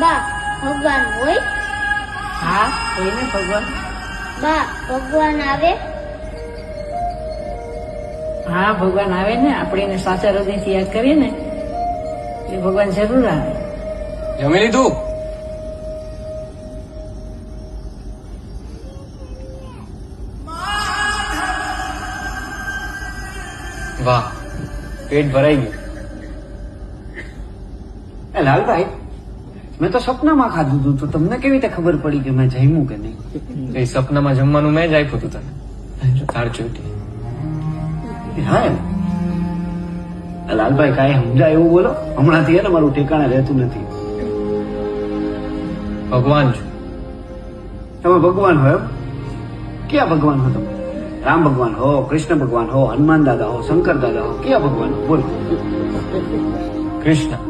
બા ભગવાન હોય? હા હોય ને ભગવાન. બા ભગવાન આવે? હા ભગવાન આવે ને, આપણે એને સાચા હૃદયથી યાદ કરીએ ને એટલે ભગવાન જરૂર આવે. જમી લીધું? વાહ, પેટ ભરાઈ ગયું. એ લાલભાઈ, મેં તો સપનામાં ખાધું હતું, તો તમને કેવી રીતે ખબર પડી કે મેં જમ્યું કે નહીં? એ સપનામાં જમવાનું મેં જ આપ્યું હતું તને. તાર ચોટી. હા એમ? એ લાલભાઈ કાંઈ સમજાય એવું બોલો, હમણાંથી એને મારું ઠેકાણે રહેતું નથી. ભગવાન છું. તમે ભગવાન હો એમ? ક્યાં ભગવાન હો તમે? રામ ભગવાન હો, કૃષ્ણ ભગવાન હો, હનુમાન દાદા હો, શંકર દાદા હો, ક્યાં ભગવાન હો બોલો? કૃષ્ણ.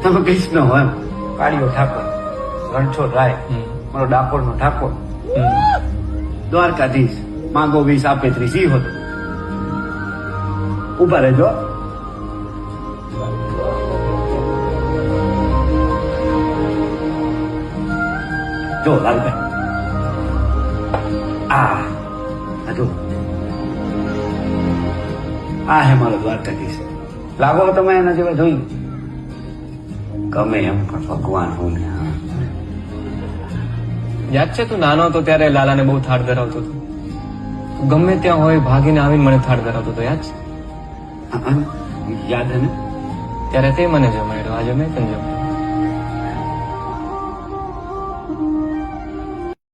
તમે કૃષ્ણ હો એમ? કાળિયો ઠાકોર, રણછોડ રાય, મારો ડાકોરનો ઠાકોર, દ્વારકાધીશ, માંગો 20 આપે 30 ઈ હતો. ઉભા રહેજો. જો લાલભાઈ, આ જો આ હે મારો દ્વારકાધીશ. લાગો તમે એના જેવા જોઈ? ગમે એમ પણ ભગવાન હું ને. યાદ છે તું નાનો હતો ત્યારે લાલાને બહુ થાળ ધરાવતો હતો? ગમે ત્યાં હોય ભાગીને આવીને મને થાળ ધરાવતો હતો, યાદ છે? યાદ હે ને? ત્યારે તે મને જમાડ્યો, આજે મેં તને જમાડ્યો.